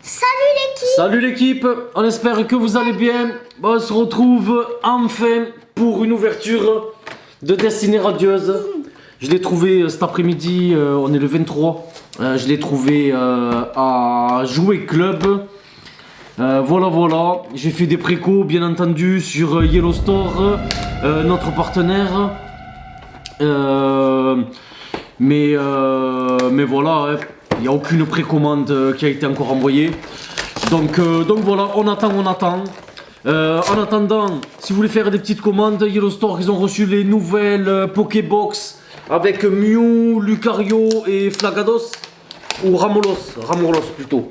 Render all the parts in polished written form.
Salut l'équipe, on espère que vous allez bien. On se retrouve enfin pour une ouverture de Destinée Radieuse. Je l'ai trouvé cet après-midi, on est le 23. Je l'ai trouvé à Jouet Club. Voilà, j'ai fait des précos bien entendu sur Yellow Store, notre partenaire. Mais voilà, il n'y a aucune précommande qui a été encore envoyée. Donc voilà, on attend. En attendant, si vous voulez faire des petites commandes, Yellow Store, ils ont reçu les nouvelles Pokébox avec Mew, Lucario et Flagados. Ou Ramolos plutôt.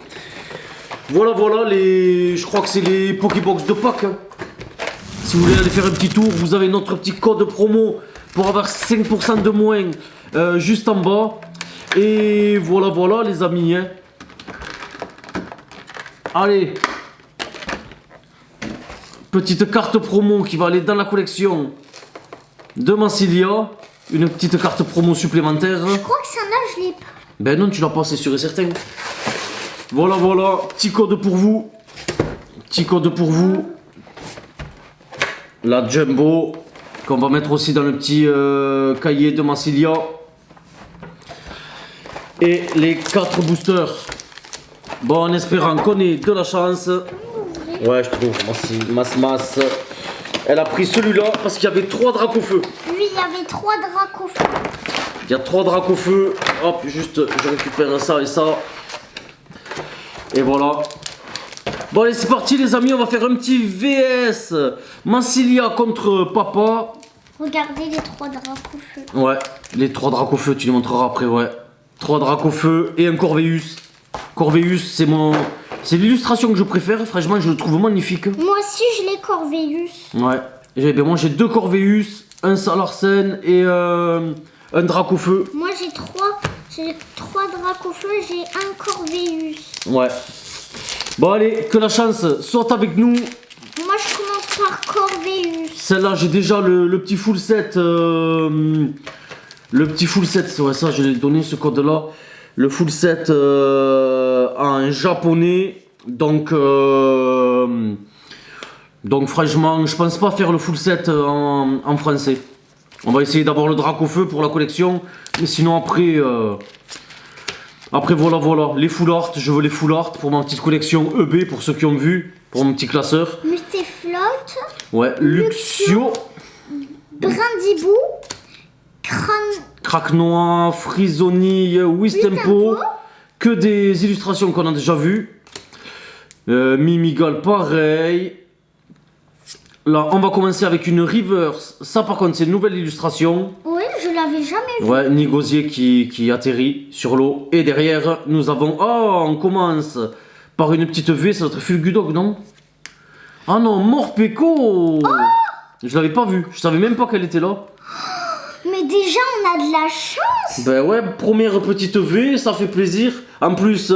Voilà, je crois que c'est les Pokébox de Pâques. Si vous voulez aller faire un petit tour, vous avez notre petit code promo pour avoir 5% de moins juste en bas. Et voilà les amis. Allez, petite carte promo qui va aller dans la collection de Massilia. Une petite carte promo supplémentaire. Je crois que celle-là, je l'ai pas. Ben non, tu l'as pas, c'est sûr et certain. Voilà, petit code pour vous. La Jumbo, qu'on va mettre aussi dans le petit cahier de Massilia. Et les 4 boosters. Bon, en espérant qu'on ait de la chance. Ouais, je trouve. Masse. Elle a pris celui-là parce qu'il y avait 3 dracs au feu. Oui, il y avait 3 dracs au feu. Il y a 3 dracs au feu. Hop, juste, je récupère ça et ça. Et voilà. Bon, allez, c'est parti, les amis. On va faire un petit VS. Massilia contre Papa. Regardez les 3 dracs au feu. Ouais, les 3 dracs au feu, tu les montreras après, ouais. 3 dracs au feu et un Corveus. Corveus, c'est l'illustration que je préfère. Franchement, je le trouve magnifique. Moi aussi, je l'ai Corveus. Ouais. Moi, j'ai 2 Corveus, un Salarsen et un drac au feu. Moi, j'ai 3 dracs au feu, j'ai un Corveus. Ouais. Bon, allez, que la chance soit avec nous. Moi, je commence par Corveus. Celle-là, j'ai déjà le petit full set. Le petit full set, ouais, ça, je l'ai donné ce code-là. Le full set en japonais. Donc franchement, je pense pas faire le full set en français. On va essayer d'avoir le drac au feu pour la collection. Mais sinon, après, voilà. Les full art, je veux les full art pour ma petite collection EB, pour ceux qui ont vu, pour mon petit classeur. Mustéflotte. Ouais, Luxio. Brindibou. Crack Noir, Frisoni, Wistempo. Que des illustrations qu'on a déjà vues. Mimigal, pareil. Là, on va commencer avec une reverse. Ça, par contre, c'est une nouvelle illustration. Oui, je l'avais jamais vu. Ouais, Nigosier qui atterrit sur l'eau. Et derrière, nous avons... Oh, on commence par une petite V. Ça doit être Fulgudog, non? Ah non, Morpeko. Je l'avais pas vu. Je savais même pas qu'elle était là. Mais déjà, on a de la chance. Ben ouais, première petite V, ça fait plaisir. En plus,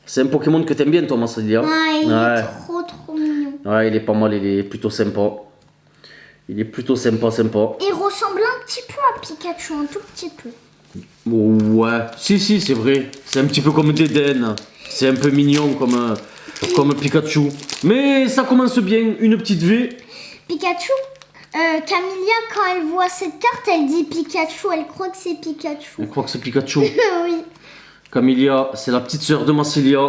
c'est un Pokémon que t'aimes bien, toi, Massilia. Ouais, il est trop mignon. Ouais, il est pas mal, il est plutôt sympa. Il ressemble un petit peu à Pikachu, un tout petit peu. Ouais, si, c'est vrai. C'est un petit peu comme Deden. C'est un peu mignon comme Pikachu. Mais ça commence bien, une petite V. Pikachu, Camilla, quand elle voit cette carte, elle dit Pikachu, elle croit que c'est Pikachu. Elle croit que c'est Pikachu. Oui. Camilla, c'est la petite sœur de Massilia.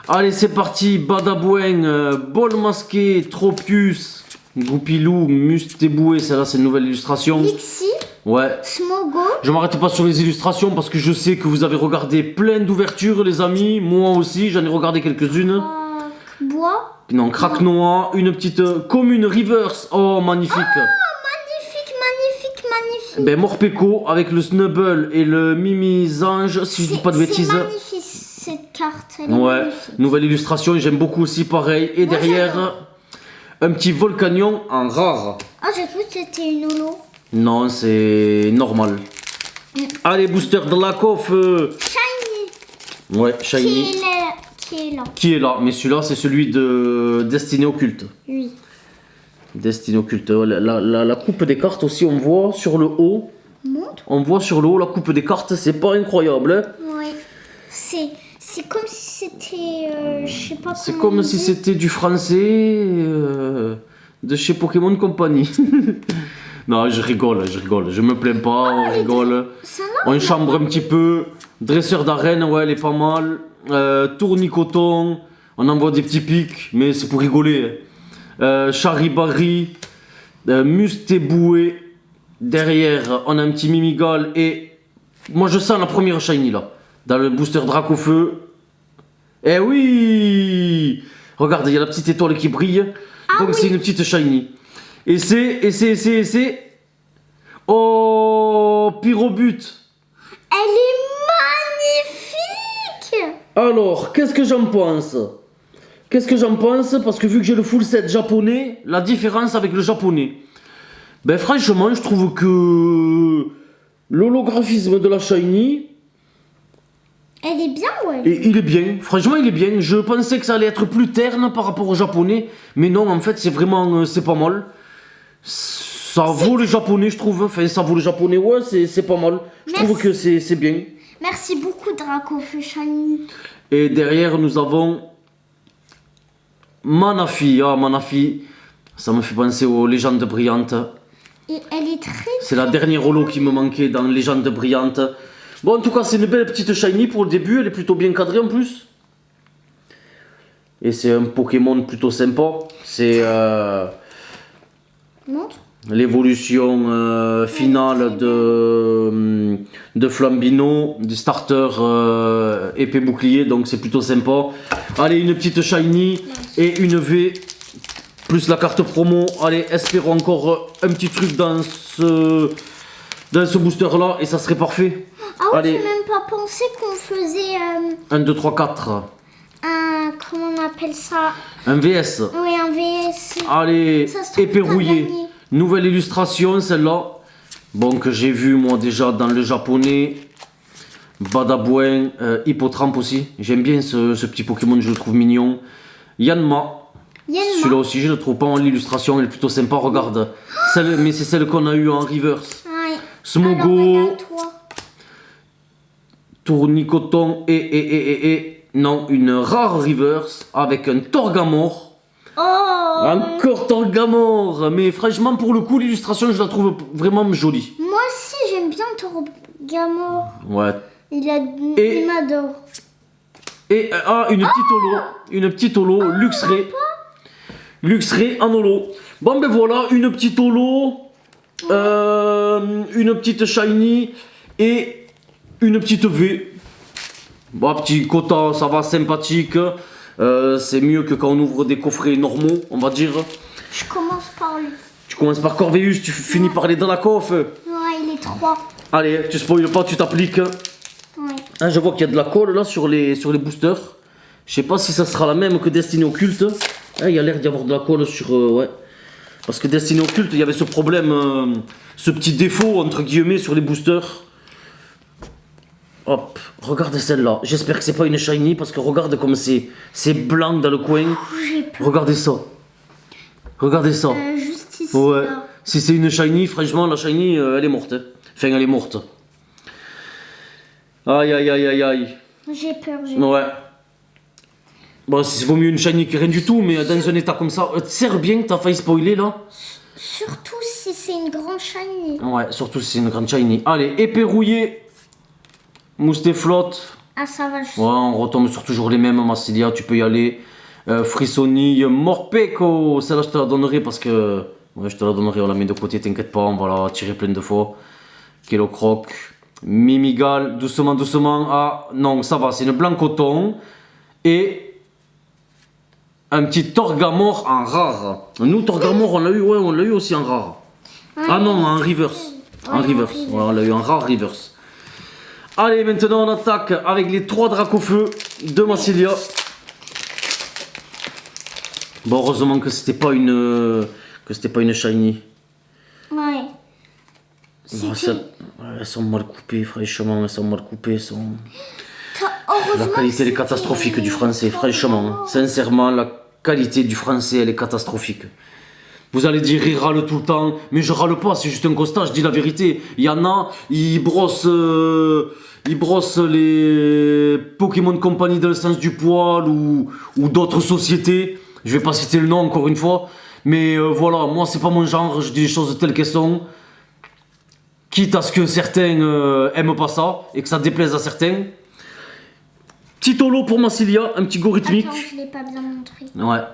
Allez, c'est parti. Badabouin, Bol Masqué, Tropius, Goupilou, Mustéboué. Celle-là, c'est une nouvelle illustration. Pixie. Ouais. Smogo. Je m'arrête pas sur les illustrations parce que je sais que vous avez regardé plein d'ouvertures, les amis. Moi aussi, j'en ai regardé quelques-unes. Bois. Non, Crack Noir, une petite commune reverse. Oh, magnifique. Magnifique. Ben, Morpeko avec le Snubble et le Mimizange, si je dis pas de bêtises. C'est magnifique cette carte. Elle est magnifique. Nouvelle illustration, j'aime beaucoup aussi, pareil. Et derrière, un petit Volcanion en rare. Ah, j'ai cru que c'était une holo. Non, c'est normal. Allez, booster de la coffre. Shiny. Ouais, Shiny. Qui est là. Mais celui-là, c'est celui de Destinée Occulte. Oui. Destinée Occulte. La coupe des cartes aussi, on voit sur le haut. Montre. On voit sur le haut la coupe des cartes, c'est pas incroyable. Hein. Oui. C'est comme si c'était, je sais pas C'est comment comme on si dit. c'était du français de chez Pokémon Company. Non, je rigole, je me plains pas, on rigole. Ça, On chambre un petit peu. Dresseur d'arène, ouais, elle est pas mal. Tournicoton, on envoie des petits pics, mais c'est pour rigoler. Charibari, Mustéboué. Derrière, on a un petit Mimigal et moi je sens la première shiny là. Dans le booster Dracofeu. Eh oui! Regarde, il y a la petite étoile qui brille. Donc c'est une petite shiny. Et c'est. Oh! Pyrobut! Elle est magnifique. Alors, qu'est-ce que j'en pense? Parce que vu que j'ai le full set japonais, la différence avec le japonais. Ben franchement, je trouve que l'holographisme de la shiny, Elle est bien, ouais. il est bien. Franchement, il est bien. Je pensais que ça allait être plus terne par rapport au japonais, mais non, en fait, c'est vraiment, c'est pas mal. Ça vaut le japonais, je trouve. Enfin, ça vaut le japonais, ouais, c'est pas mal. Je trouve que c'est bien. Merci beaucoup, Dracofeu Shiny. Et derrière, nous avons Manafi. Ah, Manafi, ça me fait penser aux légendes brillantes. Et elle est très... C'est la dernière holo qui me manquait dans Légende brillante. Bon, en tout cas, c'est une belle petite shiny pour le début. Elle est plutôt bien cadrée en plus. Et c'est un Pokémon plutôt sympa. C'est Montre. l'évolution finale de Flambino, du starter épée bouclier. Donc c'est plutôt sympa. Allez, une petite shiny et une V. Plus la carte promo. Allez, espérons encore un petit truc dans ce booster là et ça serait parfait. Ah oui, Allez. j'ai même pas pensé qu'on faisait 1, 2, 3, 4. un... Comment on appelle ça? Un VS. Oui, un VS. Allez, Ça se trouve, épée t'as rouillée. gagné. Nouvelle illustration, celle-là. Bon, que j'ai vu moi déjà dans le japonais. Badabouin, Hippotrampe aussi. J'aime bien ce petit Pokémon, je le trouve mignon. Yanma. Celui-là aussi, je le trouve pas mal. L'illustration, elle est plutôt sympa. Regarde. Mais c'est celle qu'on a eu en reverse. Ouais. Smogo. Alors, regarde-toi. Tournicoton et non, une rare reverse avec un Torgamore. Oh. Encore Torgamore. Mais franchement, pour le coup, l'illustration, je la trouve vraiment jolie. Moi aussi, j'aime bien Torgamore. Ouais. Il m'adore. Et une petite holo, Luxray. Luxray en holo. Bon ben voilà, une petite holo, une petite shiny et une petite V. Bon, petit quota, ça va, sympathique. C'est mieux que quand on ouvre des coffrets normaux, on va dire. Je commence par lui. Tu commences par Corveus, tu finis par les Dalakoff. Ouais, il est 3. Allez, tu spoiles pas, tu t'appliques. Ouais. Hein, je vois qu'il y a de la colle là sur les boosters. Je sais pas si ça sera la même que Destiny Occulte. Hein, il y a l'air d'y avoir de la colle sur... ouais. Parce que Destiny Occulte, il y avait ce problème, ce petit défaut entre guillemets sur les boosters. Hop, regarde celle-là. J'espère que c'est pas une shiny parce que regarde comme c'est blanc dans le coin. J'ai peur. Regardez ça. Regardez ça. Juste ici. Ouais. Là. Si c'est une shiny, franchement, la shiny, elle est morte. Hein. Enfin, elle est morte. Aïe, aïe, aïe, aïe, aïe. J'ai peur. J'ai peur. Ouais. Bon, il vaut mieux une shiny que rien du tout, mais dans un état comme ça, serre bien que t'as failli spoiler là. Surtout si c'est une grande shiny. Ouais, surtout si c'est une grande shiny. Allez, épée rouillée. Moustéflotte. Ah, ça va. Je... Ouais, on retombe sur toujours les mêmes, Massilia, tu peux y aller. Frissonille, Morpeko. Celle-là, je te la donnerai parce que... Ouais, je te la donnerai, on la met de côté, t'inquiète pas, on va la tirer plein de fois. Kellocroc. Mimigal, doucement, doucement. Ah, non, ça va, c'est une blanc coton. Et... un petit Torgamore en rare. Nous, Torgamore, on l'a eu, ouais, on l'a eu aussi en rare. Ouais. Ah non, en reverse. Ouais, En reverse. en reverse. Ouais, on l'a eu en rare reverse. Allez, maintenant on attaque avec les 3 Dracofeu de Massilia. Bon, heureusement que c'était pas une shiny. Ouais. Bon, elles sont mal coupées, franchement, elles sont mal coupées. La Heureusement qualité elle est que catastrophique c'était du français, une franchement. Sincèrement, la qualité du français elle est catastrophique. Vous allez dire il râle tout le temps, mais je râle pas, c'est juste un constat, je dis la vérité. Il y en a, ils brossent les Pokémon Company dans le sens du poil ou d'autres sociétés. Je vais pas citer le nom encore une fois, mais voilà, moi c'est pas mon genre, je dis les choses telles qu'elles sont. Quitte à ce que certains aiment pas ça et que ça déplaise à certains. Petit holo pour Massilia, un petit go rythmique. Attends, je l'ai pas bien montré. Ouais.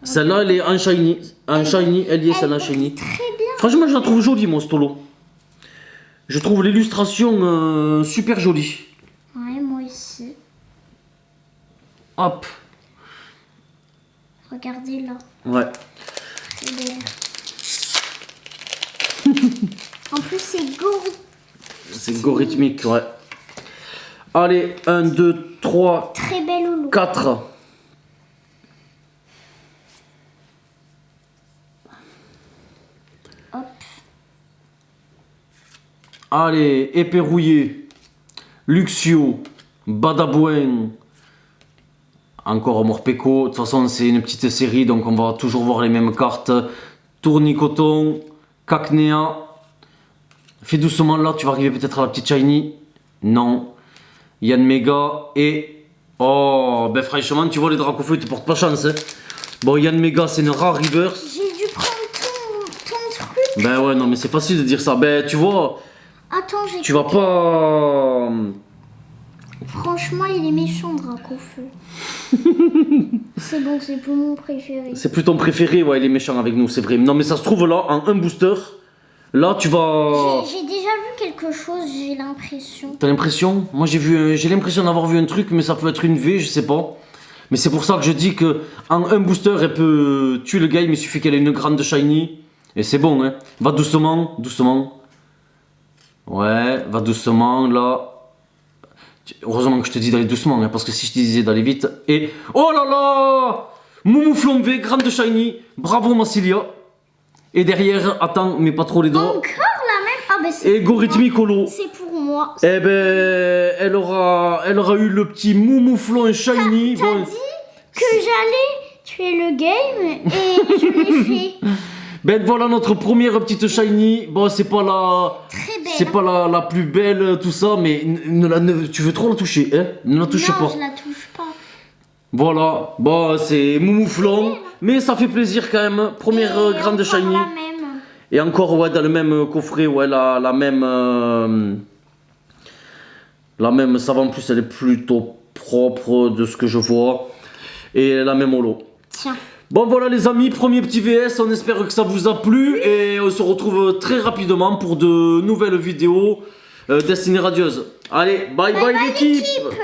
Celle-là, elle est en shiny. En shiny, elle y est, celle-là en shiny. Très bien. Franchement, je la trouve jolie, mon stolo. Je trouve l'illustration super jolie. Ouais, moi aussi. Hop. Regardez là. Ouais. Très belle. En plus, c'est go. C'est go rythmique, ouais. Allez, 1, 2, 3, Très belle holo. 4. Hop. Allez, épée rouillée. Luxio. Badabouin. Encore Morpeko. De toute façon, c'est une petite série, donc on va toujours voir les mêmes cartes. Tournicoton. Cacnea. Fais doucement là, tu vas arriver peut-être à la petite shiny. Non. Yann Mega et... Oh, ben franchement, tu vois, les Dracofeu, ils te portent pas chance. Hein. Bon, Yann Mega, c'est une rare reverse. J'ai dû prendre ton truc. Ben ouais, non, mais c'est facile de dire ça. Ben, tu vois, Attends, j'ai... tu vas pas... Franchement, il est méchant, Dracofeu. C'est bon, c'est plus mon préféré. C'est plus ton préféré, ouais, il est méchant avec nous, c'est vrai. Non, mais ça se trouve là, en un booster, là, tu vas... J'ai déjà vu quelque chose, j'ai l'impression. T'as l'impression? Moi, j'ai l'impression d'avoir vu un truc, mais ça peut être une V, je sais pas. Mais c'est pour ça que je dis que en un booster, elle peut tuer le gars, mais il suffit qu'elle ait une grande shiny. Et c'est bon, hein. Va doucement, doucement. Ouais, va doucement, là. Heureusement que je te dis d'aller doucement, hein, parce que si je te disais d'aller vite... Et... Oh là là! Moumouflon V, grande shiny. Bravo, Massilia. Et derrière, attends, mais pas trop les doigts. Encore la même. Ah ben c'est Et go rythmique holo. c'est pour moi. Eh ben, elle aura eu le petit moumouflon shiny. T'as dit que j'allais tuer le game et je l'ai fait. Ben voilà notre première petite shiny. Bon, c'est pas Très belle. c'est pas la plus belle, tout ça, mais tu veux trop la toucher, hein? Ne la touche Non, pas. je la touche pas. Voilà, bon, c'est moumouflon, mais ça fait plaisir quand même. Première Et grande encore shiny. la même. Et encore, ouais, dans le même coffret, ouais, la même. La même, ça va en plus, elle est plutôt propre de ce que je vois. Et la même holo. Tiens. Bon voilà les amis, premier petit VS, on espère que ça vous a plu et on se retrouve très rapidement pour de nouvelles vidéos Destinée Radieuse. Allez, bye bye, l'équipe. l'équipe.